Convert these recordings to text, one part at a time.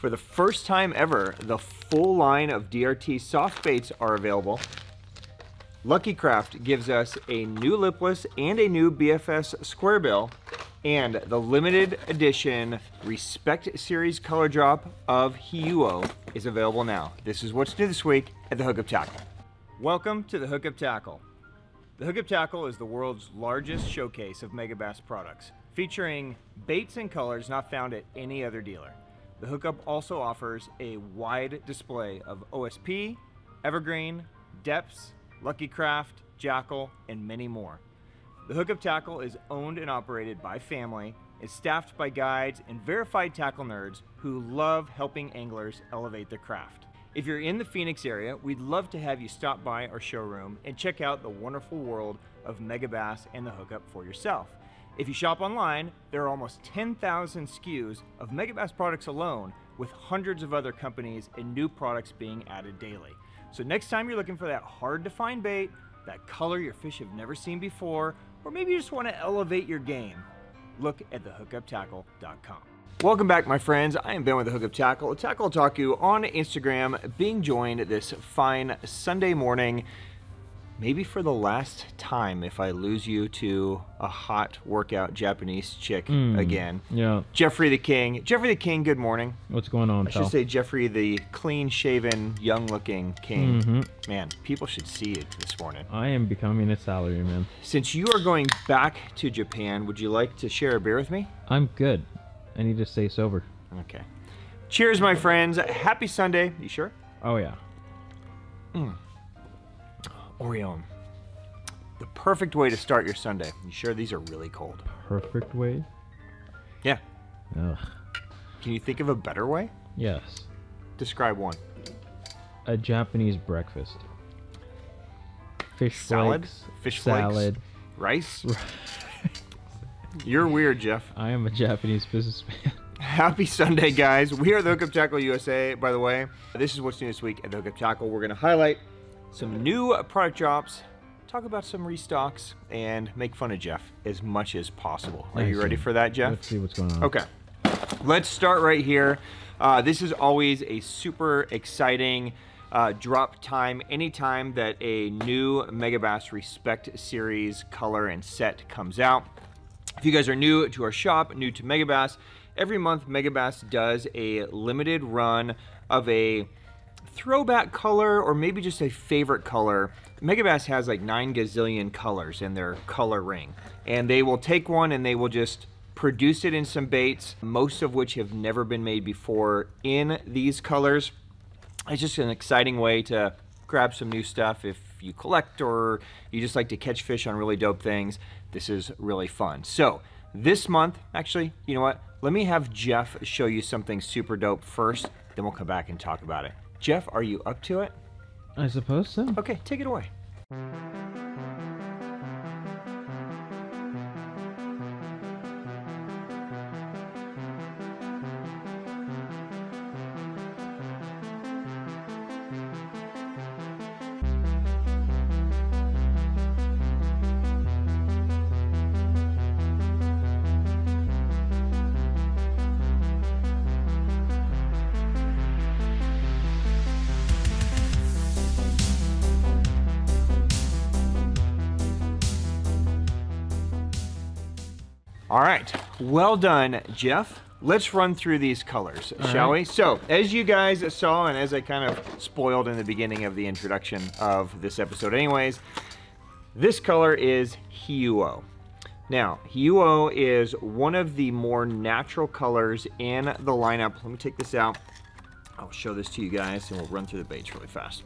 For the first time ever, the full line of DRT soft baits are available. Lucky Craft gives us a new lipless and a new BFS square bill, and the limited edition Respect Series color drop of HU is available now. This is what's new this week at the Hookup Tackle. Welcome to the Hookup Tackle. The Hookup Tackle is the world's largest showcase of Megabass products, featuring baits and colors not found at any other dealer. The Hookup also offers a wide display of OSP, Evergreen, Deps, Lucky Craft, Jackall, and many more. The Hookup Tackle is owned and operated by family, is staffed by guides and verified tackle nerds who love helping anglers elevate their craft. If you're in the Phoenix area, we'd love to have you stop by our showroom and check out the wonderful world of Megabass and the Hookup for yourself. If you shop online, there are almost 10,000 SKUs of Megabass products alone, with hundreds of other companies and new products being added daily. So next time you're looking for that hard to find bait, that color your fish have never seen before, or maybe you just want to elevate your game, look at thehookuptackle.com. Welcome back, my friends. I am Ben with the Hookup Tackle, Tackle Deracoup on Instagram, being joined this fine Sunday morning, maybe for the last time if I lose you to a hot workout Japanese chick again. Yeah. Jeffrey the King. Jeffrey the King, good morning. What's going on, I should say Jeffrey the clean-shaven, young-looking king. Man, people should see you this morning. I am becoming a salaryman. Since you are going back to Japan, would you like to share a beer with me? I'm good. I need to stay sober. Okay. Cheers, my friends. Happy Sunday. You sure? Oh, yeah. Orion. The perfect way to start your Sunday. You sure these are really cold? Perfect way? Yeah. Ugh. Can you think of a better way? Yes. Describe one. A Japanese breakfast. Fish salad? flakes. Fish salad. Flakes? Rice? You're weird, Jeff. I am a Japanese businessman. Happy Sunday, guys. We are the Hookup Tackle USA, by the way. This is what's new this week at the Hookup Tackle. We're going to highlight some new product drops, talk about some restocks, and make fun of Jeff as much as possible. Are you ready for that, Jeff? Let's see what's going on. Okay. Let's start right here. This is always a super exciting drop time anytime that a new Megabass Respect Series color and set comes out. If you guys are new to our shop, new to Megabass, every month Megabass does a limited run of a throwback color or maybe just a favorite color. Megabass has like 9 gazillion colors in their color ring, and they will take one and they will just produce it in some baits, most of which have never been made before in these colors. It's just an exciting way to grab some new stuff if you collect or you just like to catch fish on really dope things. This is really fun. So this month, actually, you know what? Let me have Jeff show you something super dope first, then we'll come back and talk about it. Jeff, are you up to it? I suppose so. Okay, take it away. All right, well done, Jeff. Let's run through these colors, shall we? So, as you guys saw, and as I kind of spoiled in the beginning of the introduction of this episode anyways, this color is HU. Now, HU is one of the more natural colors in the lineup. Let me take this out. I'll show this to you guys, and we'll run through the baits really fast.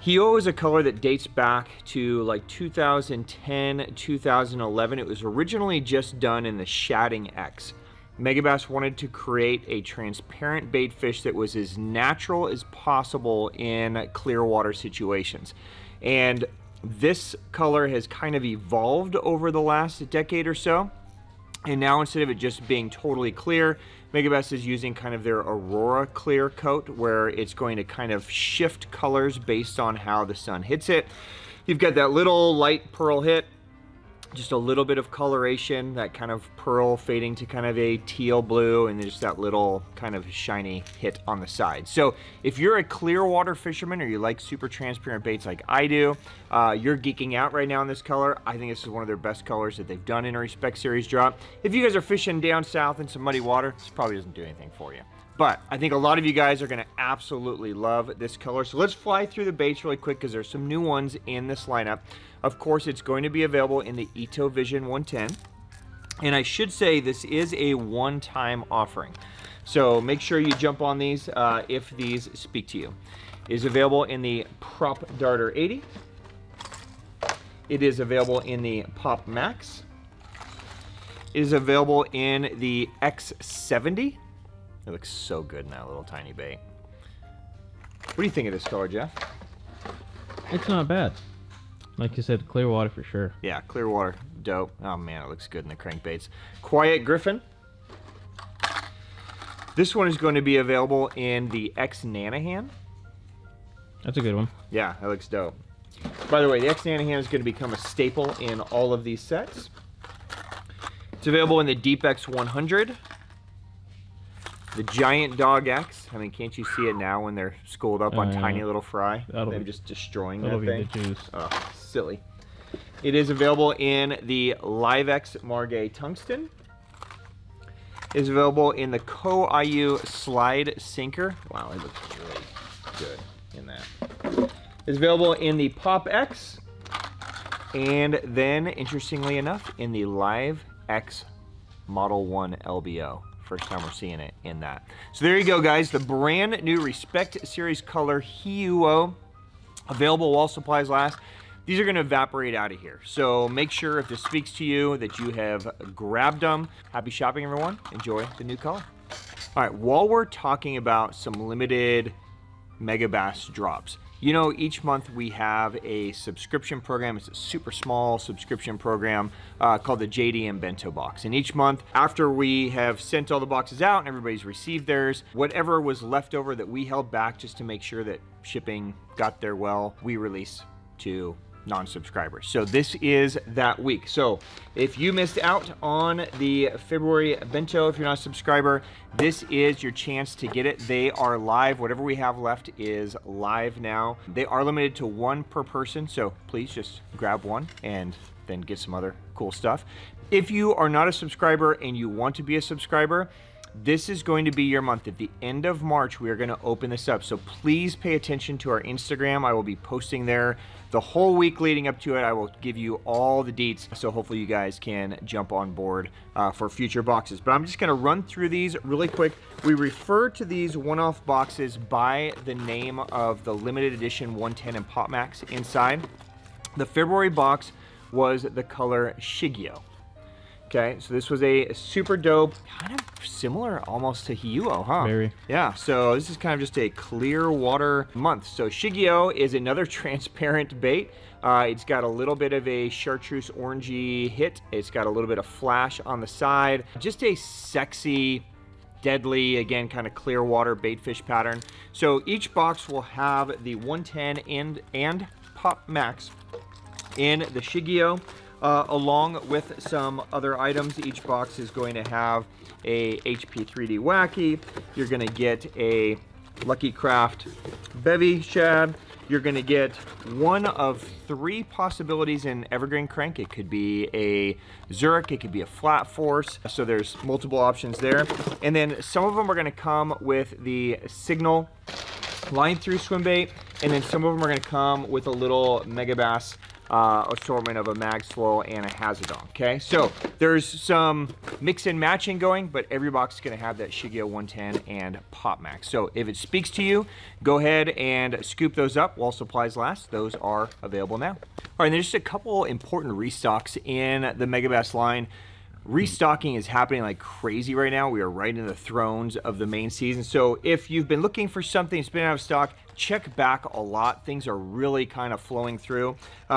HU is a color that dates back to like 2010, 2011. It was originally just done in the Shading X. Megabass wanted to create a transparent bait fish that was as natural as possible in clear water situations. And this color has kind of evolved over the last decade or so. And now instead of it just being totally clear, Megabass is using kind of their Aurora clear coat, where it's going to kind of shift colors based on how the sun hits it. You've got that little light pearl hit, Just a little bit of coloration, that kind of pearl fading to kind of a teal blue, and then just that little kind of shiny hit on the side. So if you're a clear water fisherman or you like super transparent baits like I do, you're geeking out right now in this color. I think this is one of their best colors that they've done in a Respect Series drop. If you guys are fishing down south in some muddy water, this probably doesn't do anything for you. But I think a lot of you guys are going to absolutely love this color. So let's fly through the baits really quick because there's some new ones in this lineup. Of course, it's going to be available in the Ito Vision 110. And I should say this is a one-time offering. So make sure you jump on these if these speak to you. It is available in the Prop Darter 80. It is available in the Pop Max. It is available in the X70. It looks so good in that little tiny bait. What do you think of this color, Jeff? It's not bad. Like you said, clear water for sure. Yeah, clear water, dope. Oh man, it looks good in the crankbaits. Quiet Griffin. This one is going to be available in the X Nanahan. That's a good one. Yeah, that looks dope. By the way, the X Nanahan is going to become a staple in all of these sets. It's available in the Deep X 100. The Giant Dog X. I mean, can't you see it now when they're schooled up on tiny little fry? They're just destroying that thing. The juice. Oh, silly. It is available in the Live X Margay Tungsten. It is available in the Co-IU Slide Sinker. Wow, it looks really good in that. It's available in the Pop X. And then, interestingly enough, in the Live X Model 1 LBO. First time we're seeing it in that. So there you go, guys. The brand new Respect Series color HUO, available while supplies last. These are going to evaporate out of here. So make sure if this speaks to you that you have grabbed them. Happy shopping, everyone. Enjoy the new color. All right, while we're talking about some limited Megabass drops, you know, each month we have a subscription program. It's a super small subscription program called the JD and Bento box. And each month, after we have sent all the boxes out and everybody's received theirs, whatever was left over that we held back just to make sure that shipping got there well, we release to non-subscribers. So this is that week. So if you missed out on the February Bento, if you're not a subscriber, this is your chance to get it. They are live. Whatever we have left is live now. They are limited to one per person, so please just grab one and then get some other cool stuff. If you are not a subscriber and you want to be a subscriber, this is going to be your month. At the end of March, we are going to open this up. So please pay attention to our Instagram. I will be posting there the whole week leading up to it. I will give you all the deets. So hopefully you guys can jump on board for future boxes. But I'm just going to run through these really quick. We refer to these one-off boxes by the name of the limited edition 110 and Pop Max inside. The February box was the color Shigio. Okay, so this was a super dope, kind of similar almost to HUO, huh? Very. Yeah, so this is kind of just a clear water month. So Shigio is another transparent bait. It's got a little bit of a chartreuse orangey hit. It's got a little bit of flash on the side. Just a sexy, deadly, again, kind of clear water bait fish pattern. So each box will have the 110 and Pop Max in the Shigio. Along with some other items. Each box is going to have a HP 3D Wacky. You're going to get a Lucky Craft Bevy Shad. You're going to get one of three possibilities in Evergreen Crank. It could be a Zurich, it could be a Flat Force. So there's multiple options there. And then some of them are going to come with the Signal line through swim bait. And then some of them are going to come with a little Megabass assortment of a Mag Slow and a Hazardon. Okay, so there's some mix and matching going, but every box is going to have that Shigio 110 and Pop Max. So if it speaks to you, go ahead and scoop those up while supplies last. Those are available now. All right, and there's just a couple important restocks in the Megabass line. Restocking is happening like crazy right now. We are right in the throes of the main season. So if you've been looking for something that's been out of stock, check back a lot. Things are really kind of flowing through.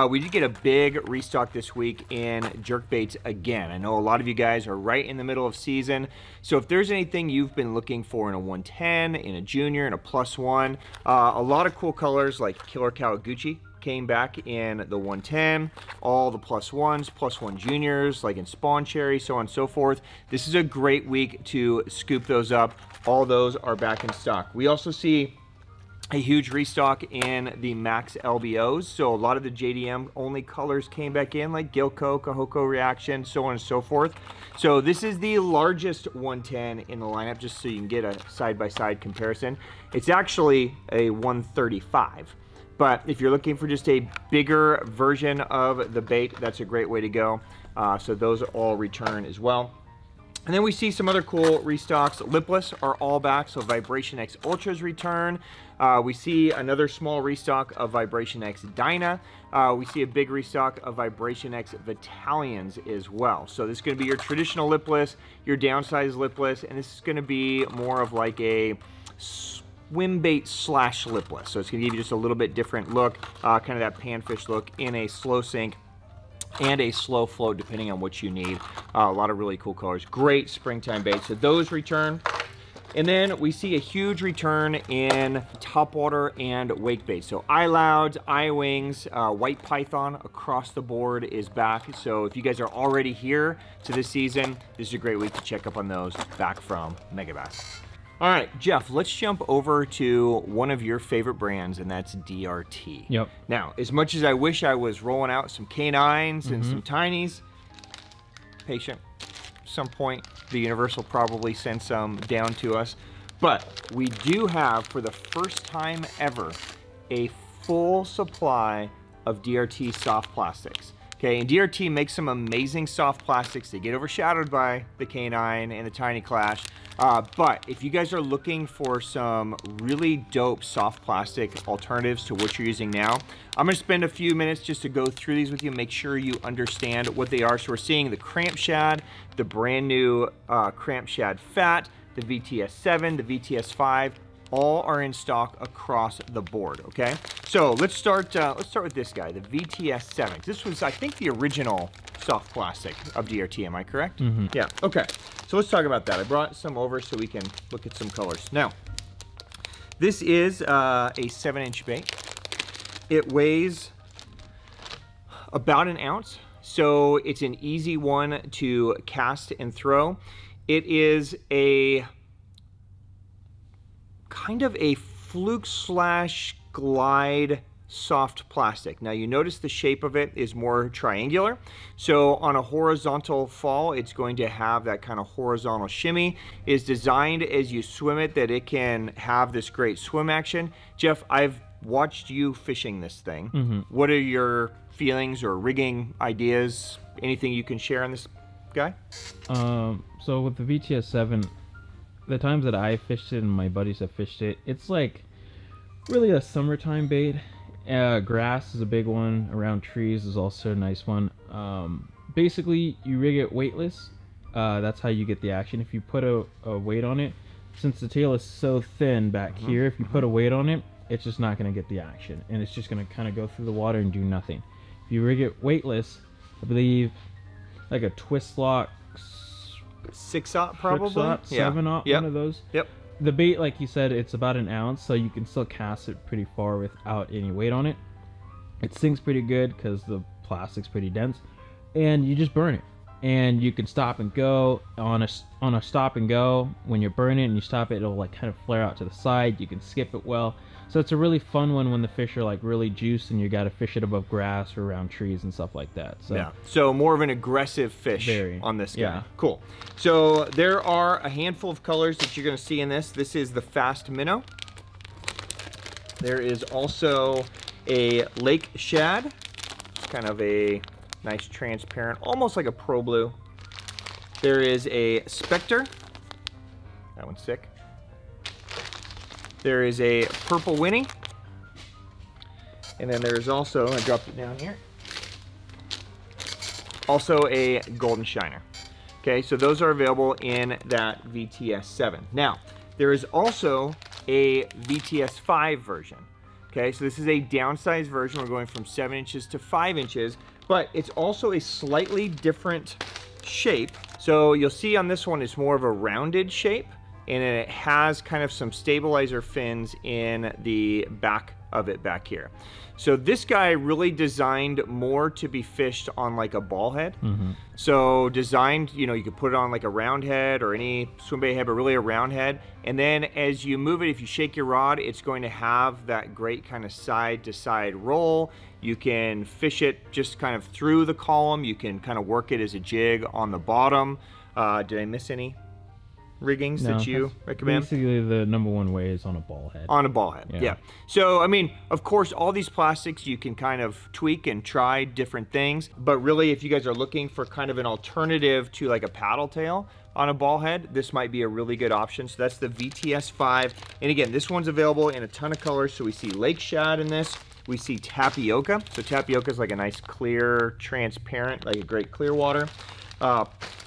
We did get a big restock this week in Jerkbaits again. I know a lot of you guys are right in the middle of season. So if there's anything you've been looking for in a 110, in a junior, in a +1, a lot of cool colors like Killer Kawaguchi came back in the 110, all the +1s, +1 juniors, like in Spawn Cherry, so on and so forth. This is a great week to scoop those up. All those are back in stock. We also see a huge restock in the Max LBOs. So a lot of the JDM only colors came back in, like Gilco, Kahoko Reaction, so on and so forth. So this is the largest 110 in the lineup, just so you can get a side-by-side comparison. It's actually a 135. But if you're looking for just a bigger version of the bait, that's a great way to go. So those all return as well. And then we see some other cool restocks. Lipless are all back, so Vibration X Ultras return. We see another small restock of Vibration X Dyna. We see a big restock of Vibration X Vatalions as well. So this is going to be your traditional lipless, your downsized lipless, and this is going to be more of like a swim bait slash lipless. So it's going to give you just a little bit different look, kind of that panfish look in a slow sink and a slow flow, depending on what you need. A lot of really cool colors. Great springtime bait. So those return. And then we see a huge return in topwater and wake bait. So I Louds, I Wings, White Python across the board is back. So if you guys are already here to this season, this is a great week to check up on those back from Megabass. All right, Jeff, let's jump over to one of your favorite brands, and that's DRT. Yep. Now, as much as I wish I was rolling out some K9s and some Tinies, patient. At some point, the universe will probably send some down to us. But we do have, for the first time ever, a full supply of DRT soft plastics. Okay, and DRT makes some amazing soft plastics. They get overshadowed by the K9 and the Tiny Clash. But if you guys are looking for some really dope soft plastic alternatives to what you're using now, I'm going to spend a few minutes just to go through these with you, make sure you understand what they are. So we're seeing the Cramp Shad, the brand new Cramp Shad Fat, the VTS7, the VTS5, all are in stock across the board, okay? So let's start with this guy, the VTS7. This was, I think, the original soft plastic of DRT, am I correct? Yeah, okay. So let's talk about that. I brought some over so we can look at some colors. Now, this is a 7-inch bait. It weighs about an ounce, so it's an easy one to cast and throw. It is a kind of a fluke slash glide soft plastic. Now you notice the shape of it is more triangular. So on a horizontal fall, it's going to have that kind of horizontal shimmy. It's designed as you swim it that it can have this great swim action. Jeff, I've watched you fishing this thing. What are your feelings or rigging ideas? Anything you can share on this guy? So with the VTS7, the times that I fished it and my buddies have fished it, it's like really a summertime bait. Grass is a big one. Around trees is also a nice one. Basically, you rig it weightless. That's how you get the action. If you put a weight on it, since the tail is so thin back here, if you put a weight on it, it's just not going to get the action. And it's just going to kind of go through the water and do nothing. If you rig it weightless, I believe like a twist lock, 6-aught probably? 6-aught, 7-aught, one of those. Yep. The bait, like you said, it's about an ounce, so you can still cast it pretty far without any weight on it. It sinks pretty good because the plastic's pretty dense, and you just burn it. And you can stop and go on a stop and go. When you burn it and you stop it, it'll like kind of flare out to the side. You can skip it well. So it's a really fun one when the fish are like really juiced and you got to fish it above grass or around trees and stuff like that. So yeah. So more of an aggressive fish on this guy. Yeah. Cool. So there are a handful of colors that you're going to see in this. This is the Fast Minnow. There is also a Lake Shad. It's kind of a nice transparent, almost like a Pro Blue. There is a Spectre. That one's sick. There is a Purple Winnie. And then there's also, I dropped it down here, also a Golden Shiner. Okay, so those are available in that VTS7. Now, there is also a VTS5 version. Okay, so this is a downsized version. We're going from 7 inches to 5 inches, but it's also a slightly different shape. So you'll see on this one, it's more of a rounded shape, and it has kind of some stabilizer fins in the back of it back here. So this guy really designed more to be fished on like a ball head. So designed, you know, you could put it on like a round head or any swim bait head, but really a round head. And then as you move it, if you shake your rod, it's going to have that great kind of side to side roll. You can fish it just kind of through the column. You can kind of work it as a jig on the bottom. Did I miss any riggings that you recommend? Basically, the #1 way is on a ball head. On a ball head, yeah. So, I mean, of course, all these plastics you can kind of tweak and try different things. But really, if you guys are looking for kind of an alternative to like a paddle tail on a ball head, this might be a really good option. So that's the VTS5. And again, this one's available in a ton of colors. So we see lake shad in this. We see tapioca. So tapioca is like a nice clear, transparent, like a great clear water.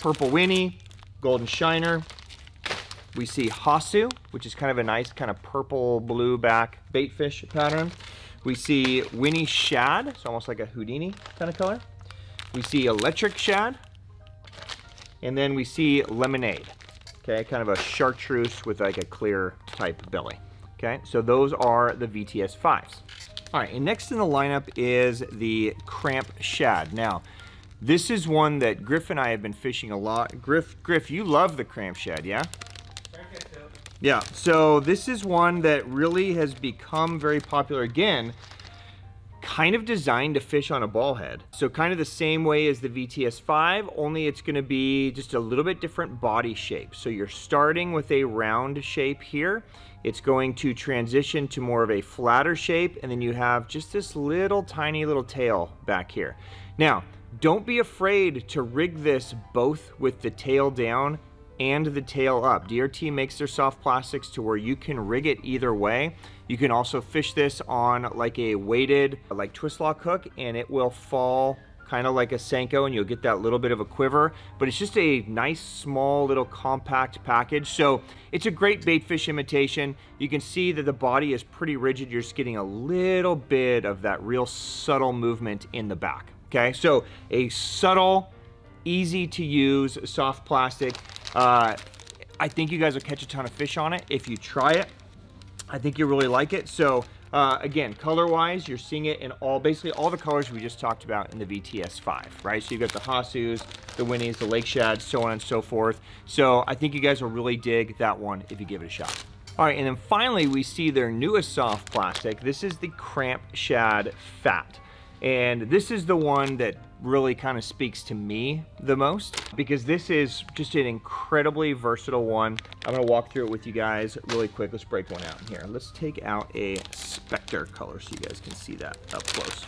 Purple Winnie, golden shiner. We see Hasu, which is kind of a nice kind of purple blue back bait fish pattern. We see Winnie shad, it's almost like a Houdini kind of color. We see electric shad. And then we see lemonade, okay, kind of a chartreuse with like a clear type belly. Okay, so those are the VTS5s. All right, and next in the lineup is the cramp shad. Now, this is one that Griff and I have been fishing a lot. Griff, you love the cramp shad, yeah? Yeah, so this is one that really has become very popular again, kind of designed to fish on a ball head. So kind of the same way as the VTS5, only it's gonna be just a little bit different body shape. So you're starting with a round shape here. It's going to transition to more of a flatter shape, and then you have just this little tiny little tail back here. Now, don't be afraid to rig this both with the tail down and the tail up. DRT makes their soft plastics to where you can rig it either way. You can also fish this on like a weighted like twist lock hook, and it will fall kind of like a Senko, and you'll get that little bit of a quiver, but it's just a nice small little compact package. So it's a great bait fish imitation. You can see that the body is pretty rigid. You're just getting a little bit of that real subtle movement in the back. Okay, so a subtle, easy to use soft plastic. I think you guys will catch a ton of fish on it if you try it. I think you'll really like it. So again, color-wise, you're seeing it in basically all the colors we just talked about in the VTS5, right? So you've got the Hasus, the Winnies, the lake shads, so on and so forth. So I think you guys will really dig that one if you give it a shot. All right, and then finally we see their newest soft plastic. This is the Cramp Shad Fat. And this is the one that really kind of speaks to me the most, because this is just an incredibly versatile one. I'm gonna walk through it with you guys really quick. Let's break one out here. Let's take out a Spectre color so you guys can see that up close.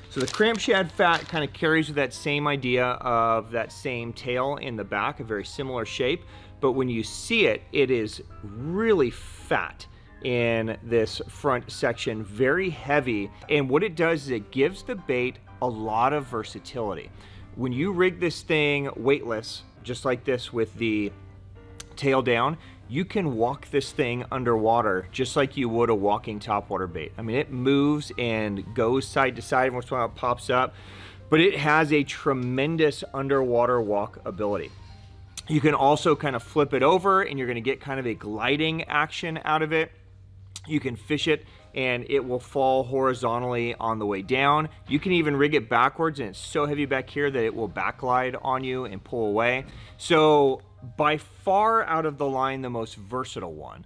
So the Cramp Shad Fat kind of carries with that same idea of that same tail in the back, a very similar shape, but when you see it, it is really fat in this front section, very heavy. And what it does is it gives the bait a lot of versatility. When you rig this thing weightless, just like this with the tail down, you can walk this thing underwater just like you would a walking topwater bait. I mean, it moves and goes side to side once in a while it pops up, but it has a tremendous underwater walk ability. You can also kind of flip it over and you're gonna get kind of a gliding action out of it. You can fish it and it will fall horizontally on the way down. You can even rig it backwards and it's so heavy back here that it will backglide on you and pull away. So by far out of the line, the most versatile one,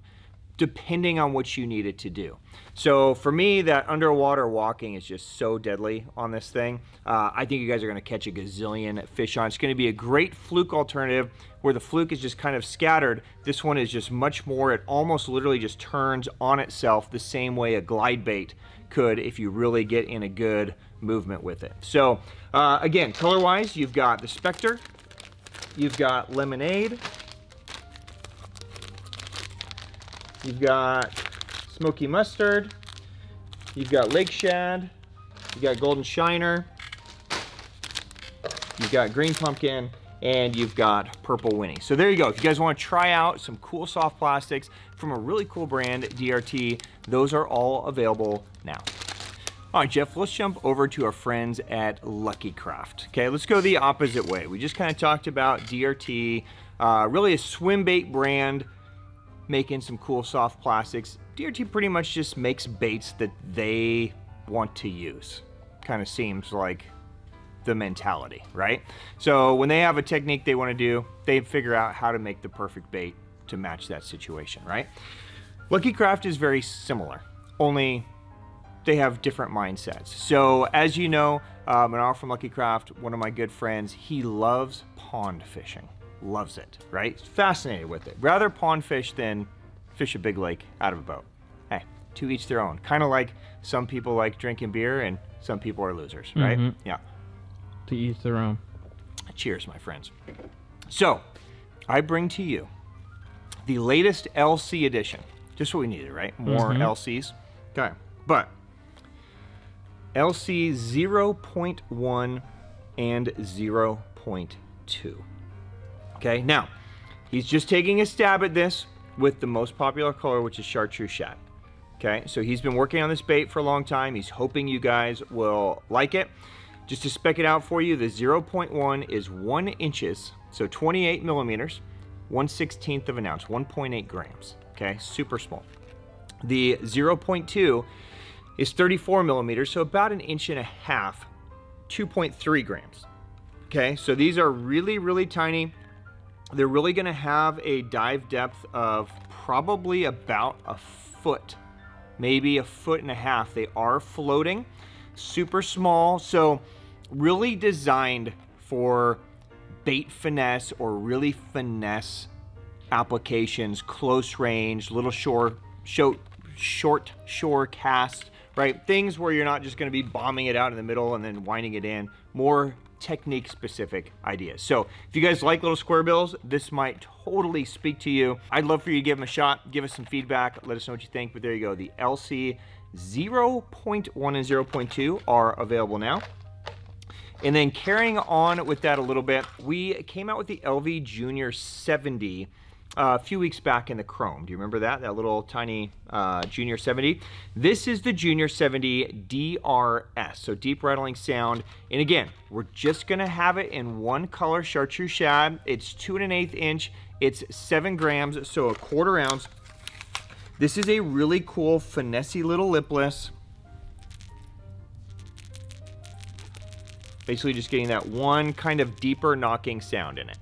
depending on what you need it to do. So for me, that underwater walking is just so deadly on this thing. I think you guys are gonna catch a gazillion fish on. It's gonna be a great fluke alternative where the fluke is just kind of scattered. This one is just much more, it almost literally just turns on itself the same way a glide bait could if you really get in a good movement with it. So again, color-wise, you've got the Spectre, you've got Lemonade, you've got Smoky Mustard, you've got Lake Shad, you've got Golden Shiner, you've got Green Pumpkin, and you've got Purple Winnie. So there you go. If you guys want to try out some cool soft plastics from a really cool brand, DRT, those are all available now. All right, Jeff, let's jump over to our friends at Lucky Craft. Okay, let's go the opposite way. We just kind of talked about DRT, really a swim bait brand making some cool soft plastics. DRT pretty much just makes baits that they want to use. Kind of seems like the mentality, right? So when they have a technique they want to do, they figure out how to make the perfect bait to match that situation, right? Lucky Craft is very similar, only they have different mindsets. So as you know, Manal from Lucky Craft, one of my good friends, he loves pond fishing. Loves it, right? He's fascinated with it. Rather pond fish than fish a big lake out of a boat. Hey, to each their own. Kind of like some people like drinking beer and some people are losers, right? Mm-hmm. Yeah. To each their own. Cheers, my friends. So, I bring to you the latest LC edition. Just what we needed, right? More LCs. Okay, but LC 0.1 and 0.2. Okay, now, he's just taking a stab at this with the most popular color, which is chartreuse shad. Okay, so he's been working on this bait for a long time. He's hoping you guys will like it. Just to spec it out for you, the 0.1 is 1 inches, so 28 millimeters, 1/16 of an ounce, 1.8 grams. Okay, super small. The 0.2 is 34 millimeters, so about 1.5 inches, 2.3 grams. Okay, so these are really, really tiny. They're really gonna have a dive depth of probably about a foot, maybe 1.5 foot. They are floating, super small, so really designed for bait finesse or really finesse applications, close range, little short shore cast, right? Things where you're not just gonna be bombing it out in the middle and then winding it in. More technique specific ideas. So if you guys like little square bills, this might totally speak to you. I'd love for you to give them a shot, give us some feedback, let us know what you think. But there you go, the LC 0.1 and 0.2 are available now. And then carrying on with that a little bit, we came out with the LV Junior 70 a few weeks back in the chrome. Do you remember that? That little tiny Junior 70? This is the Junior 70 DRS, so deep rattling sound. And again, we're just gonna have it in one color, chartreuse shad. It's 2 1/8 inch. It's 7 grams, so 1/4 ounce. This is a really cool, finessey little lipless. Basically just getting that one kind of deeper knocking sound in it.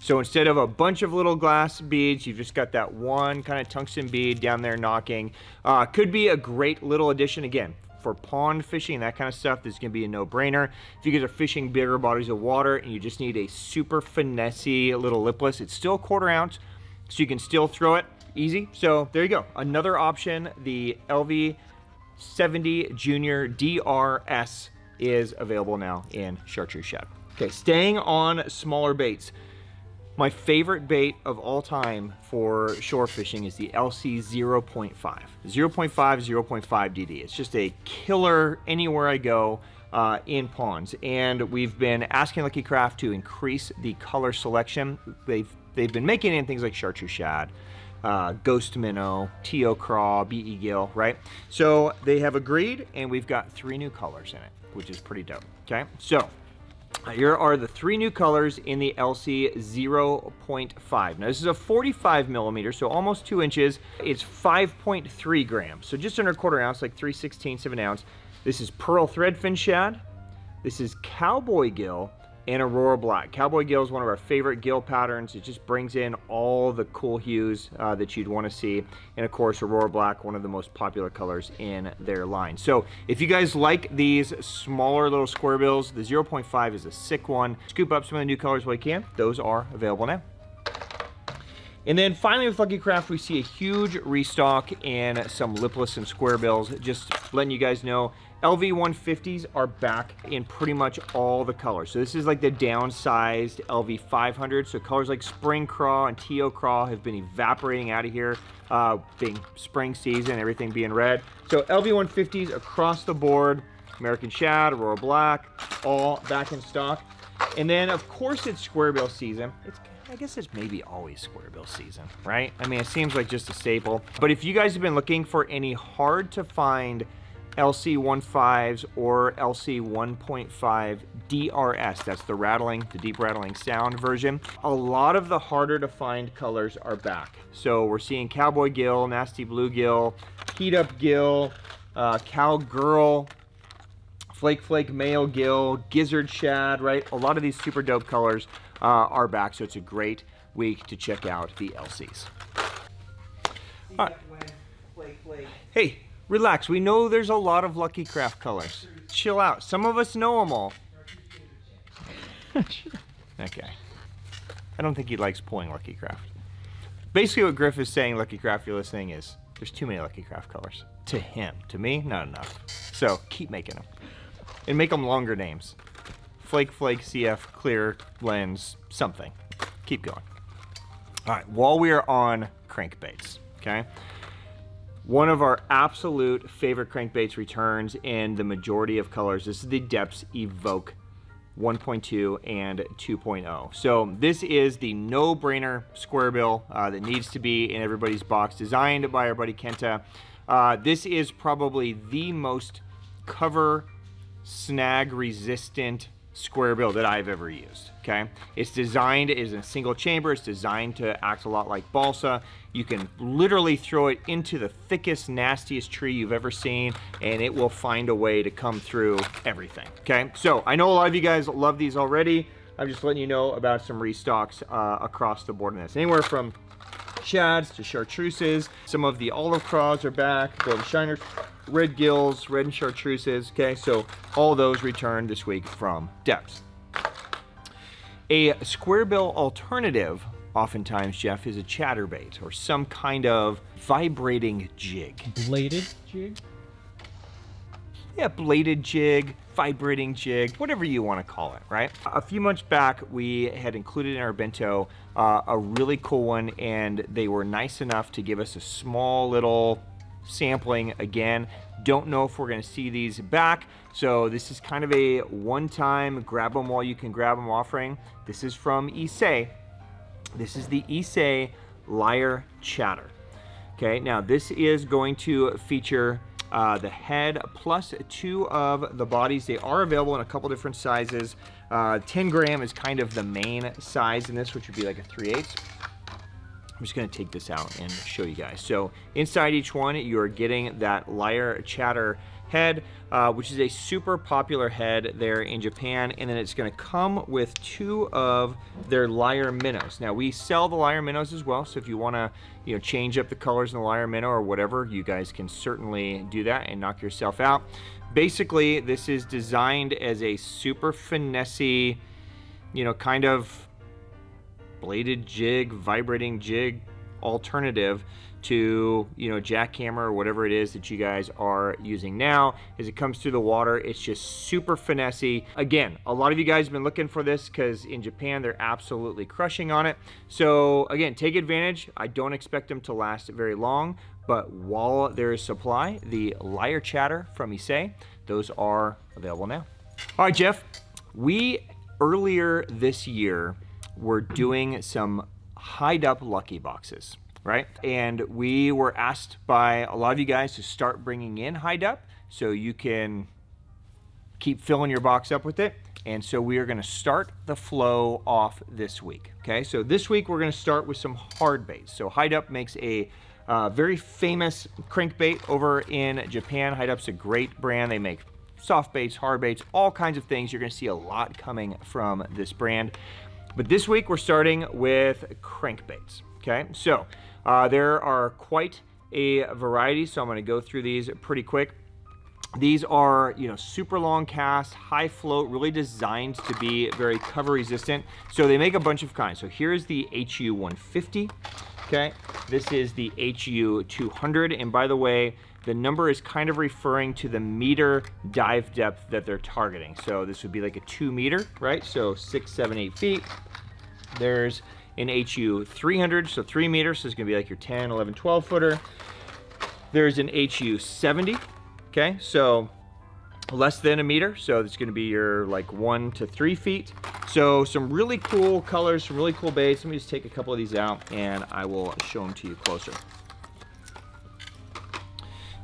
So instead of a bunch of little glass beads, you've just got that one kind of tungsten bead down there knocking. Could be a great little addition, again, for pond fishing and that kind of stuff. This is gonna be a no-brainer. If you guys are fishing bigger bodies of water and you just need a super finessey little lipless, it's still 1/4 ounce, so you can still throw it easy. So there you go, another option. The LV 70 Junior DRS is available now in chartreuse shad. Okay, staying on smaller baits. My favorite bait of all time for shore fishing is the LC 0.5. 0.5, 0.5 DD. It's just a killer anywhere I go in ponds. And we've been asking Lucky Craft to increase the color selection. They've been making it in things like chartreuse shad, ghost minnow, TO craw, BE gill, right? So they have agreed, and we've got 3 new colors in it, which is pretty dope, okay? So here are the 3 new colors in the LC 0.5. Now this is a 45 millimeter, so almost 2 inches. It's 5.3 grams, so just under 1/4 ounce, like 3/16 of an ounce. This is pearl threadfin shad. This is cowboy gill and aurora black. Cowboy gill is one of our favorite gill patterns. It just brings in all the cool hues that you'd want to see. And of course, aurora black, one of the most popular colors in their line. So if you guys like these smaller little square bills, the 0.5 is a sick one. Scoop up some of the new colors while you can. Those are available now. And then finally with Lucky Craft, we see a huge restock in some lipless and square bills. Just letting you guys know, LV 150s are back in pretty much all the colors. So this is like the downsized LV 500. So colors like spring craw and TO craw have been evaporating out of here, being spring season, everything being red. So LV 150s across the board, American shad, aurora black, all back in stock. And then of course it's square bill season. I guess it's maybe always square bill season, right? I mean, it seems like just a staple. But if you guys have been looking for any hard to find LC15s or LC 1.5 DRS. That's the rattling, the deep rattling sound version. A lot of the harder to find colors are back. So we're seeing Cowboy Gill, Nasty Blue Gill, Heat Up Gill, Cowgirl, Flake Flake Male Gill, Gizzard Shad, right? A lot of these super dope colors are back, so it's a great week to check out the LCs. All right. Hey, relax. We know there's a lot of Lucky Craft colors. Chill out. Some of us know them all. Okay. I don't think he likes pulling Lucky Craft. Basically what Griff is saying, Lucky Craft, if you're listening, is there's too many Lucky Craft colors. To him. To me, not enough. So keep making them. And make them longer names. Flake Flake CF Clear Lens something. Keep going. All right, while we are on crankbaits, okay? One of our absolute favorite crankbaits returns in the majority of colors. This is the Deps Evoke 1.2 and 2.0. So this is the no-brainer square bill that needs to be in everybody's box, designed by our buddy Kenta. This is probably the most cover snag resistant square bill that I've ever used, okay? It's designed as a single chamber. It's designed to act a lot like balsa. You can literally throw it into the thickest, nastiest tree you've ever seen, and it will find a way to come through everything, okay? So I know a lot of you guys love these already. I'm just letting you know about some restocks across the board in this. Anywhere from shads to chartreuses. Some of the olive craws are back, golden shiners, red gills, red and chartreuses, okay? So all those returned this week from Deps. A square bill alternative, oftentimes, Jeff, is a chatterbait or some kind of vibrating jig. Bladed jig? Yeah, bladed jig, vibrating jig, whatever you want to call it, right? A few months back, we had included in our bento a really cool one, and they were nice enough to give us a small little sampling again. Don't know if we're going to see these back, so this is kind of a one-time grab them while you can grab them offering. This is from Issei. This is the Issei Lyre Chatter. Okay, now this is going to feature the head plus 2 of the bodies. They are available in a couple different sizes. 10 gram is kind of the main size in this, which would be like a 3/8. I'm just going to take this out and show you guys. So inside each one, you're getting that Lyre Chatter head, which is a super popular head there in Japan, and then it's going to come with 2 of their Lyre minnows. Now we sell the Lyre minnows as well, so if you want to, you know, change up the colors in the Lyre minnow or whatever, you guys can certainly do that and knock yourself out. Basically, this is designed as a super finessey, you know, kind of bladed jig, vibrating jig alternative to, you know, jackhammer or whatever it is that you guys are using now. As it comes through the water, it's just super finessey. Again, a lot of you guys have been looking for this because in Japan they're absolutely crushing on it. So again, take advantage. I don't expect them to last very long, but while there is supply, the Lyre Chatter from Issei, those are available now. All right, Jeff, we earlier this year were doing some hide up lucky boxes, right? And we were asked by a lot of you guys to start bringing in hide up so you can keep filling your box up with it. And so we are going to start the flow off this week, okay? So this week we're going to start with some hard baits. So hide up makes a very famous crankbait over in Japan. Hide up's a great brand. They make soft baits, hard baits, all kinds of things. You're going to see a lot coming from this brand. But this week we're starting with crankbaits, okay? So there are quite a variety, so I'm going to go through these pretty quick. These are, you know, super long cast, high float, really designed to be very cover resistant. So they make a bunch of kinds. So here's the HU 150, okay? This is the HU 200, and by the way, the number is kind of referring to the meter dive depth that they're targeting. So this would be like a 2 meter, right? So 6, 7, 8 feet. There's an HU 300, so 3 meters. So it's gonna be like your 10, 11, 12 footer. There's an HU 70, okay? So less than a meter. So it's gonna be your like 1 to 3 feet. So some really cool colors, some really cool baits. Let me just take a couple of these out and I will show them to you closer.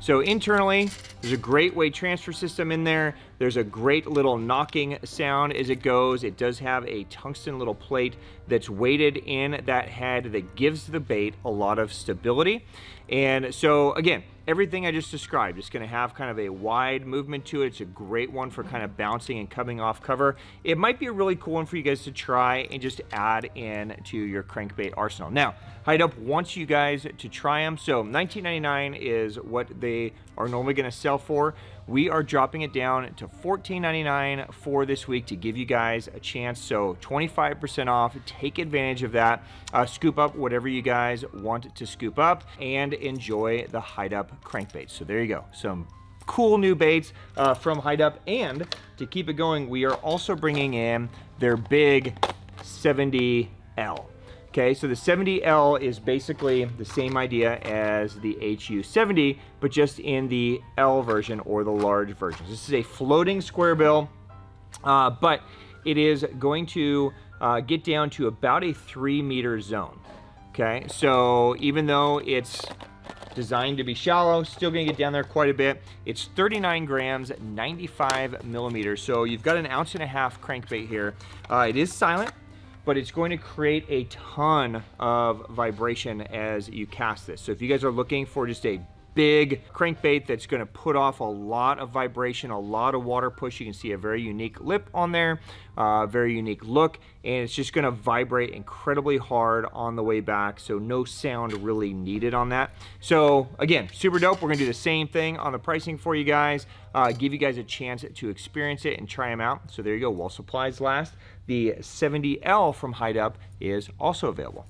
So internally, there's a great weight transfer system in there. There's a great little knocking sound as it goes. It does have a tungsten little plate that's weighted in that head that gives the bait a lot of stability. And so again, everything I just described, it's going to have kind of a wide movement to it. It's a great one for kind of bouncing and coming off cover. It might be a really cool one for you guys to try and just add in to your crankbait arsenal. Now, Hide Up wants you guys to try them. So $19.99 is what they are normally going to sell for. We are dropping it down to $14.99 for this week to give you guys a chance. So 25% off. Take advantage of that. Scoop up whatever you guys want to scoop up and enjoy the Hide Up crankbaits. So there you go. Some cool new baits from Hide Up. And to keep it going, we are also bringing in their big 70L. Okay, so the 70L is basically the same idea as the HU70, but just in the L version or the large version. This is a floating square bill, but it is going to get down to about a 3-meter zone. Okay, so even though it's designed to be shallow, still gonna get down there quite a bit. It's 39 grams, 95 millimeters. So you've got an 1.5 ounce crankbait here. It is silent, but it's going to create a ton of vibration as you cast this. So if you guys are looking for just a big crankbait that's going to put off a lot of vibration, a lot of water push, you can see a very unique lip on there, very unique look, and it's just going to vibrate incredibly hard on the way back, so no sound really needed on that. So again, super dope. We're going to do the same thing on the pricing for you guys, give you guys a chance to experience it and try them out. So there you go, while supplies last. The 70L from Hide Up is also available.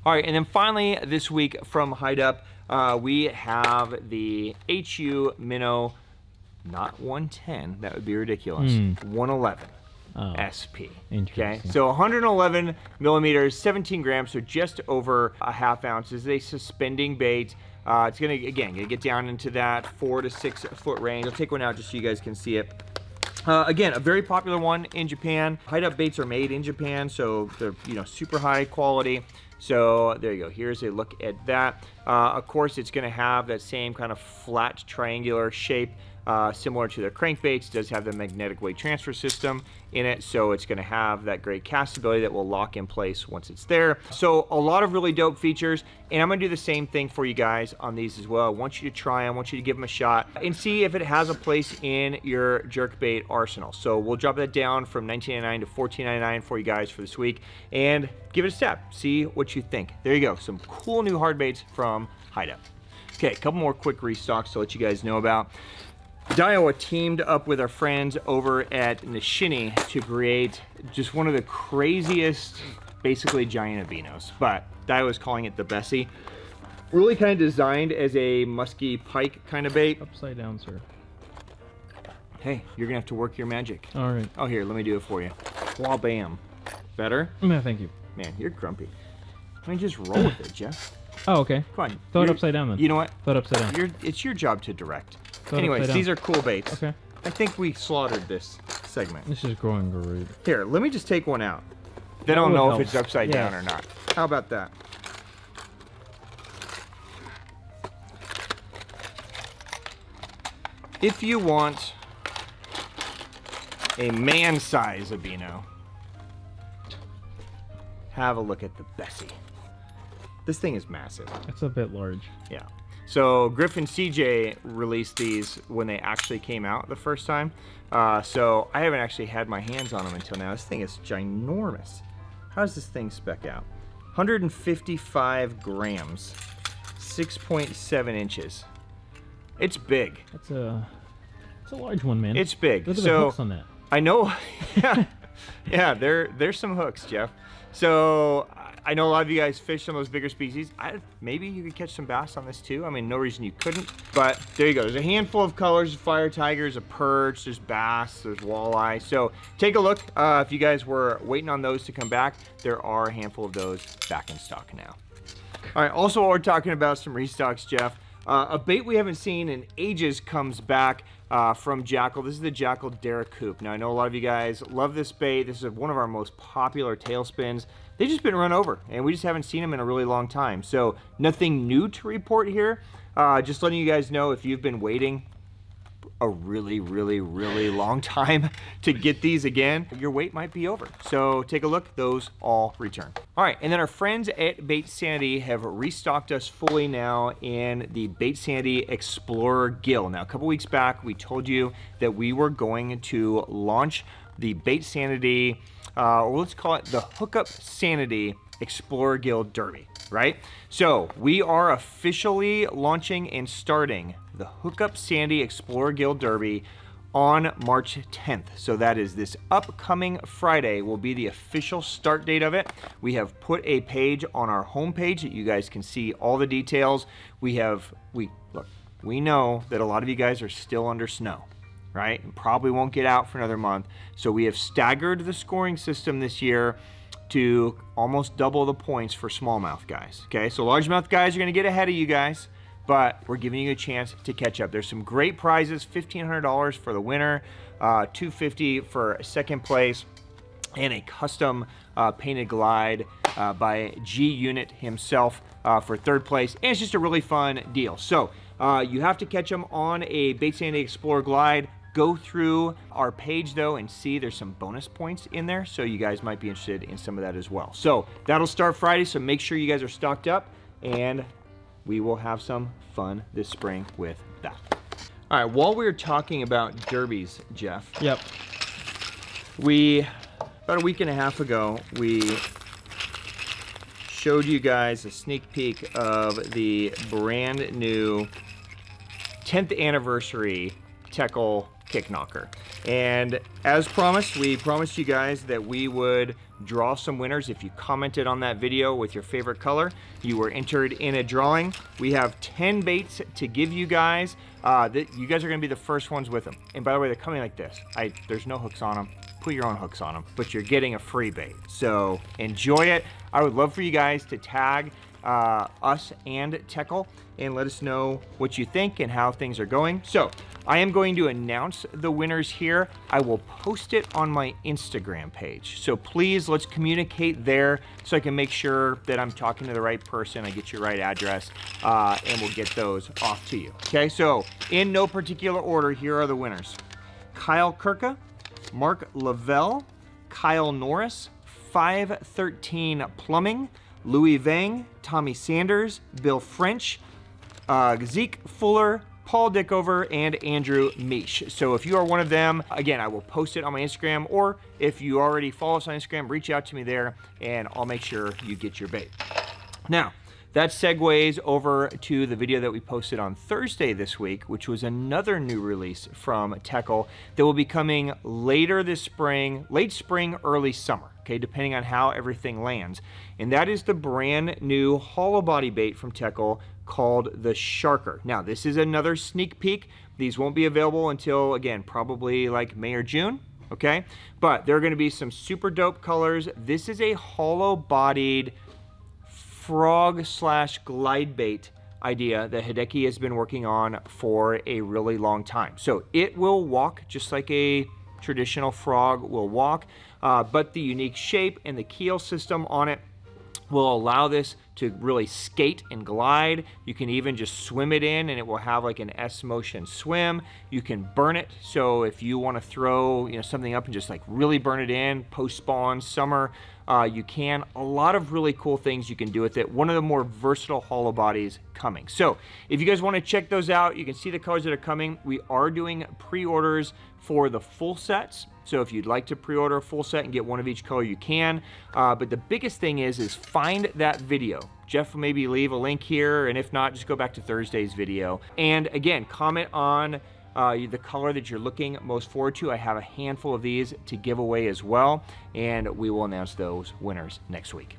All right, and then finally this week from Hide Up, we have the HU Minnow, not 110, that would be ridiculous, 111 SP. Okay, so 111 millimeters, 17 grams, so just over a 1/2 ounce. This is a suspending bait. It's gonna, again, get down into that 4 to 6 foot range. I'll take one out just so you guys can see it. Again, a very popular one in Japan. Hide Up baits are made in Japan, so they're, you know, super high quality. So there you go. Here's a look at that. Of course, it's going to have that same kind of flat triangular shape, similar to the crankbaits. It does have the magnetic weight transfer system in it, so it's going to have that great castability that will lock in place once it's there. So a lot of really dope features, and I'm going to do the same thing for you guys on these as well. I want you to try them, I want you to give them a shot and see if it has a place in your jerkbait arsenal. So we'll drop that down from $19.99 to $14.99 for you guys for this week, and give it a step, see what you think. There you go, some cool new hard baits from Hide Up. Okay, a couple more quick restocks to let you guys know about. Daiwa teamed up with our friends over at Nishini to create just one of the craziest, basically giant avinos, but Daiwa's calling it the Bessie. Really kind of designed as a musky pike kind of bait. Upside down, sir. Hey, you're gonna have to work your magic. All right. Oh, here, let me do it for you. Wah bam. Better? No, thank you. Man, you're grumpy. I mean, just roll with it, Jeff. Oh, okay. Come on. Throw it upside down then. You know what? Throw it upside down. It's your job to direct. Throw it Anyways, upside these down. are cool baits. Okay. I think we slaughtered this segment. This is growing great. Here, let me just take one out. Then I'll know if it's upside down or not. How about that? If you want a man-size albino, have a look at the Bessie. This thing is massive. It's a bit large. Yeah. So Griffin CJ released these when they actually came out the first time. So I haven't actually had my hands on them until now. This thing is ginormous. How does this thing spec out? 155 grams, 6.7 inches. It's big. It's a large one, man. It's big. Look at the hooks on that. I know. Yeah, there's some hooks, Jeff. So I know a lot of you guys fish some of those bigger species. Maybe you could catch some bass on this too. I mean, no reason you couldn't, but there you go. There's a handful of colors: fire tigers, a perch, there's bass, there's walleye. So take a look. If you guys were waiting on those to come back, there are a handful of those back in stock now. All right, also while we're talking about some restocks, Jeff, A bait we haven't seen in ages comes back from Jackall. This is the Jackall Deracoup. Now, I know a lot of you guys love this bait. This is one of our most popular tailspins. They've just been run over, and we just haven't seen them in a really long time. So nothing new to report here. Just letting you guys know, if you've been waiting a really long time to get these again, your wait might be over. So take a look, those all return. All right, and then our friends at Baitsanity have restocked us fully now in the Baitsanity Explorer Gill. Now, a couple weeks back, we told you that we were going to launch the Baitsanity, or let's call it the Hookup Sanity Explorer Gill Derby, right? So we are officially launching and starting the Hookup Sandy Explorer Gill Derby on March 10th. So that is this upcoming Friday will be the official start date of it. We have put a page on our homepage that you guys can see all the details. We know that a lot of you guys are still under snow, right? And probably won't get out for another month. So we have staggered the scoring system this year to almost double the points for smallmouth guys. Okay, so largemouth guys are gonna get ahead of you guys, but we're giving you a chance to catch up. There's some great prizes, $1,500 for the winner, $250 for second place, and a custom painted glide by G Unit himself for third place. And it's just a really fun deal. So you have to catch them on a Baitsanity Explorer glide. Go through our page though and see there's some bonus points in there, so you guys might be interested in some of that as well. So that'll start Friday, so make sure you guys are stocked up, and we will have some fun this spring with that. All right, while we were talking about derbies, Jeff. Yep. About a week and a half ago, we showed you guys a sneak peek of the brand new 10th anniversary Teckel Kick Knocker. And as promised, we promised you guys that we would draw some winners. If you commented on that video with your favorite color, you were entered in a drawing. We have 10 baits to give you guys. You guys are gonna be the first ones with them. And by the way, they're coming like this. There's no hooks on them. Put your own hooks on them, but you're getting a free bait. So enjoy it. I would love for you guys to tag us and Teckel and let us know what you think and how things are going. So I am going to announce the winners here. I will post it on my Instagram page. So please, let's communicate there so I can make sure that I'm talking to the right person, I get your right address, and we'll get those off to you. Okay, so in no particular order, here are the winners. Kyle Kirka, Mark Lavelle, Kyle Norris, 513 Plumbing, Louis Vang, Tommy Sanders, Bill French, Zeke Fuller, Paul Dickover, and Andrew Misch. So if you are one of them, again, I will post it on my Instagram, or if you already follow us on Instagram, reach out to me there and I'll make sure you get your bait. Now, that segues over to the video that we posted on Thursday this week, which was another new release from Teckel that will be coming later this spring, late spring, early summer, okay, depending on how everything lands. And that is the brand new hollow body bait from Teckel called the Sharker. Now, this is another sneak peek. These won't be available until, again, probably like May or June, okay? But there are gonna be some super dope colors. This is a hollow bodied frog slash glide bait idea that Hideki has been working on for a really long time. So it will walk just like a traditional frog will walk, but the unique shape and the keel system on it will allow this to really skate and glide. You can even just swim it in and it will have like an S motion swim. You can burn it. So if you want to throw, you know, something up and just like really burn it in, post spawn, summer, you can. A lot of really cool things you can do with it. One of the more versatile hollow bodies coming. So if you guys want to check those out, you can see the colors that are coming. We are doing pre-orders for the full sets. So if you'd like to pre-order a full set and get one of each color, you can. But the biggest thing is find that video. Jeff will maybe leave a link here, and if not, just go back to Thursday's video. And again, comment on the color that you're looking most forward to. I have a handful of these to give away as well, and we will announce those winners next week.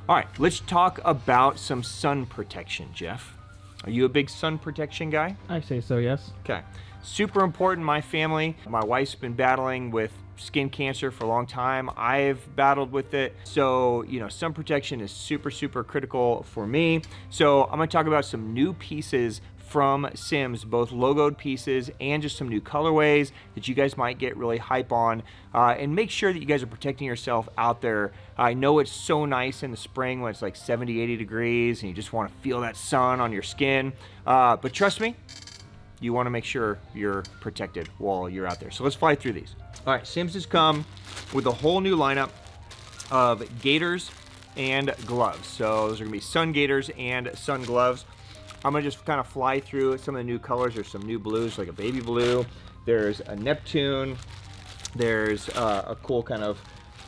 All right, let's talk about some sun protection, Jeff. Are you a big sun protection guy? I say so, yes. Okay. Super important in my family. My wife's been battling with skin cancer for a long time. I've battled with it. So, you know, sun protection is super, super critical for me. So I'm gonna talk about some new pieces from Sims, both logoed pieces and just some new colorways that you guys might get really hype on. And make sure that you guys are protecting yourself out there. I know it's so nice in the spring when it's like 70, 80 degrees and you just want to feel that sun on your skin. But trust me, you want to make sure you're protected while you're out there. So let's fly through these. All right, Sims has come with a whole new lineup of gaiters and gloves. So those are gonna be sun gaiters and sun gloves. I'm gonna just kind of fly through some of the new colors. There's some new blues, like a baby blue. There's a Neptune. There's a cool kind of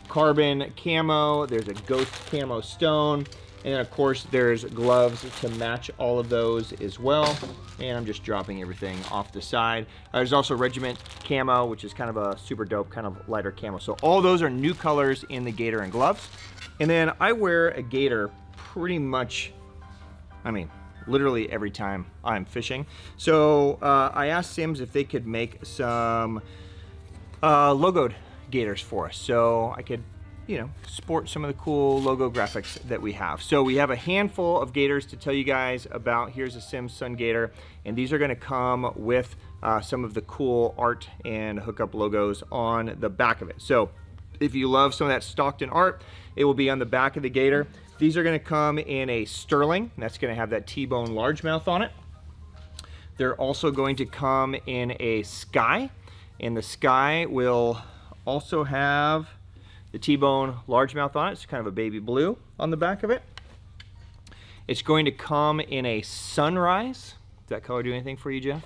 carbon camo. There's a ghost camo stone. And then of course there's gloves to match all of those as well. And I'm just dropping everything off the side. There's also regiment camo, which is kind of a super dope, kind of lighter camo. So all those are new colors in the gaiter and gloves. And then I wear a gaiter pretty much, I mean, literally every time I'm fishing. So I asked Sims if they could make some logoed gaiters for us, so I could, you know, sport some of the cool logo graphics that we have. So we have a handful of gaiters to tell you guys about. Here's a Sims Sun Gaiter, and these are gonna come with some of the cool art and hookup logos on the back of it. So if you love some of that Stockton art, it will be on the back of the gaiter. These are gonna come in a sterling, that's gonna have that T-bone largemouth on it. They're also going to come in a sky, and the sky will also have the T-bone largemouth on it. It's kind of a baby blue on the back of it. It's going to come in a sunrise. Does that color do anything for you, Jeff?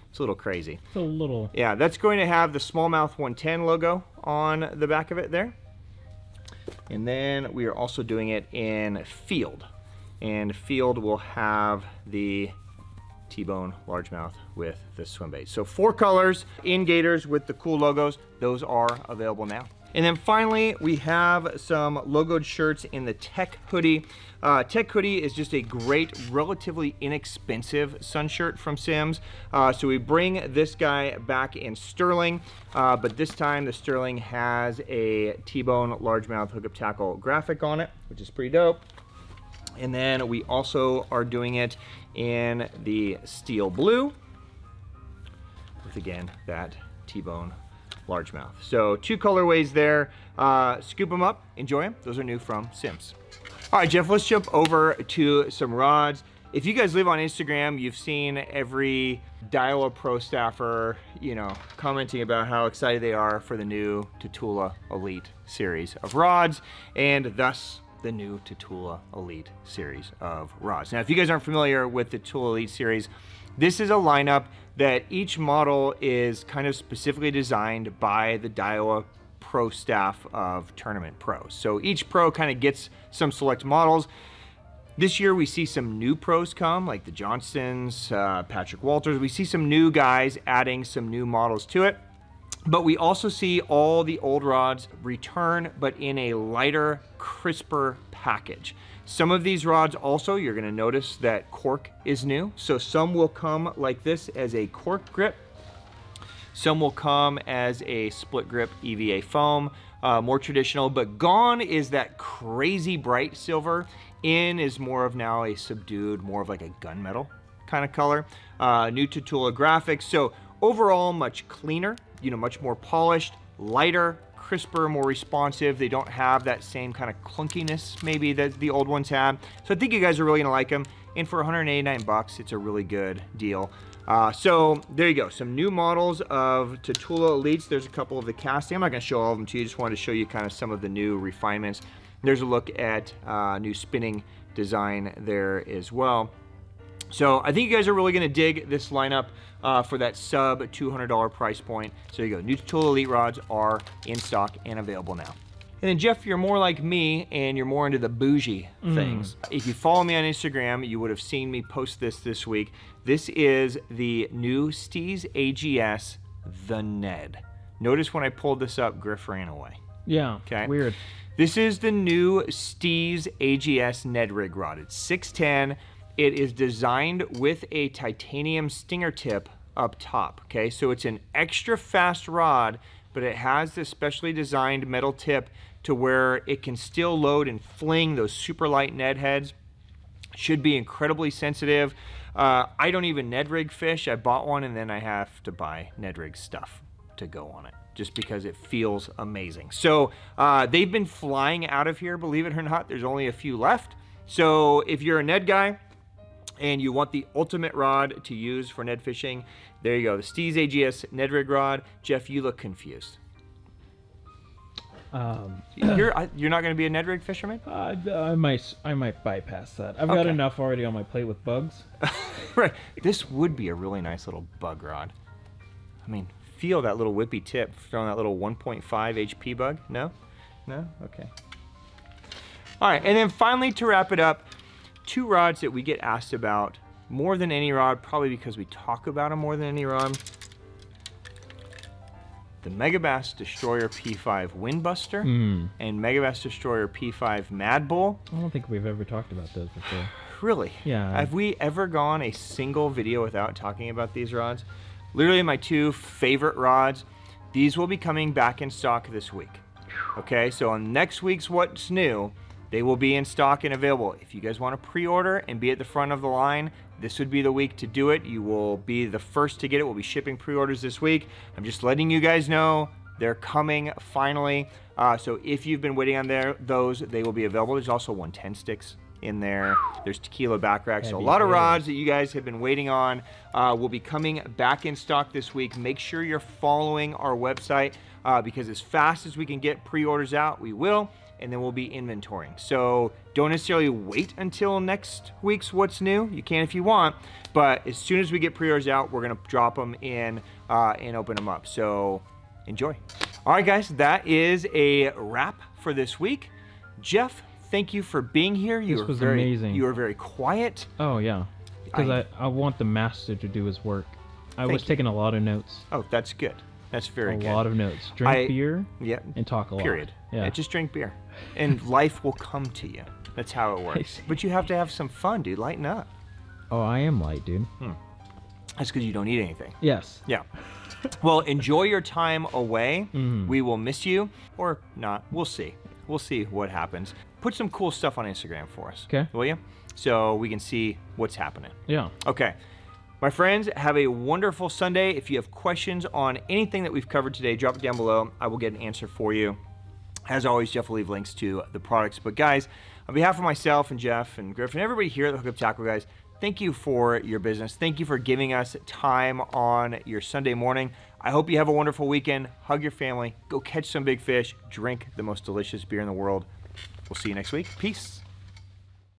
It's a little crazy. It's a little. Yeah, that's going to have the smallmouth 110 logo on the back of it there. And then we are also doing it in field. And field will have the T-bone largemouth with the swim bait. So 4 colors in gaiters with the cool logos. Those are available now. And then finally, we have some logoed shirts in the Tech Hoodie. Tech Hoodie is just a great, relatively inexpensive sun shirt from Sims. So we bring this guy back in sterling, but this time the sterling has a T-bone largemouth hookup tackle graphic on it, which is pretty dope. And then we also are doing it in the steel blue with, again, that T-bone largemouth. So 2 colorways there. Scoop them up, enjoy them. Those are new from Sims. All right, Jeff, let's jump over to some rods. If you guys live on Instagram, you've seen every Daiwa pro staffer, you know, commenting about how excited they are for the new Tatula Elite series of rods, and thus the new Tatula Elite series of rods. Now, if you guys aren't familiar with the Tatula Elite series, this is a lineup that each model is kind of specifically designed by the Daiwa pro staff of tournament pros. So each pro kind of gets some select models. This year we see some new pros come, like the Johnsons, Patrick Walters. We see some new guys adding some new models to it. But we also see all the old rods return, but in a lighter, crisper package. Some of these rods also, you're gonna notice that cork is new. So some will come like this as a cork grip. Some will come as a split grip EVA foam, more traditional, but gone is that crazy bright silver. In is more of now a subdued, more of like a gunmetal kind of color. New Tatula graphics. So overall, much cleaner, you know, much more polished, lighter, crisper, more responsive. They don't have that same kind of clunkiness maybe that the old ones had. So I think you guys are really gonna like them. And for 189 bucks, it's a really good deal. So there you go, some new models of Tatula Elites. There's a couple of the casting. I'm not gonna show all of them to you, just wanted to show you kind of some of the new refinements. There's a look at new spinning design there as well. So I think you guys are really gonna dig this lineup for that sub $200 price point. So you go, new Tatula Elite rods are in stock and available now. And then Jeff, you're more like me and you're more into the bougie things. If you follow me on Instagram, you would have seen me post this week. This is the new Steez AGS, the Ned. Notice when I pulled this up, Griff ran away. Yeah, okay. Weird. This is the new Steez AGS Ned rig rod. It's 610. It is designed with a titanium stinger tip up top, okay? So it's an extra fast rod, but it has this specially designed metal tip to where it can still load and fling those super light Ned heads. Should be incredibly sensitive. I don't even Ned rig fish. I bought one and then I have to buy Ned rig stuff to go on it just because it feels amazing. So they've been flying out of here, believe it or not. There's only a few left. So if you're a Ned guy and you want the ultimate rod to use for Ned fishing, there you go. The Steez AGS Ned rig rod. Jeff, you look confused. You're not going to be a Ned rig fisherman? I might bypass that. I've got enough already on my plate with bugs. Right. This would be a really nice little bug rod. I mean, feel that little whippy tip throwing that little 1.5 HP bug. No? No? Okay. All right. And then finally, to wrap it up, 2 rods that we get asked about more than any rod, probably because we talk about them more than any rod. The Megabass Destroyer P5 Windbuster and Megabass Destroyer P5 Mad Bull. I don't think we've ever talked about those before. Really? Yeah. Have we ever gone a single video without talking about these rods? Literally my 2 favorite rods. These will be coming back in stock this week. Okay, so on next week's What's New, they will be in stock and available. If you guys want to pre-order and be at the front of the line, this would be the week to do it. You will be the first to get it. We'll be shipping pre-orders this week. I'm just letting you guys know they're coming finally. So if you've been waiting on those, they will be available. There's also 110 sticks in there. There's tequila back racks. So a lot of rods that you guys have been waiting on will be coming back in stock this week. Make sure you're following our website because as fast as we can get pre-orders out, we will. And then we'll be inventorying. So don't necessarily wait until next week's What's New. You can if you want, but as soon as we get pre-orders out, we're gonna drop them in and open them up. So enjoy. All right, guys, that is a wrap for this week. Jeff, thank you for being here. This was amazing. You were very quiet. Oh yeah, because I want the master to do his work. I was taking a lot of notes. Oh, that's good. That's very good. A lot of notes. Drink beer and talk a lot. Period. Yeah. Just drink beer. And life will come to you. That's how it works. But you have to have some fun, dude. Lighten up. Oh, I am light, dude. That's because you don't eat anything. Yes. Yeah. Well, enjoy your time away. We will miss you. Or not. We'll see. We'll see what happens. Put some cool stuff on Instagram for us. Okay. Will you? So we can see what's happening. Yeah. Okay. My friends, have a wonderful Sunday. If you have questions on anything that we've covered today, drop it down below. I will get an answer for you. As always, Jeff will leave links to the products. But guys, on behalf of myself and Jeff and Griffin, everybody here at the Hookup Tackle, guys, thank you for your business. Thank you for giving us time on your Sunday morning. I hope you have a wonderful weekend. Hug your family. Go catch some big fish. Drink the most delicious beer in the world. We'll see you next week. Peace.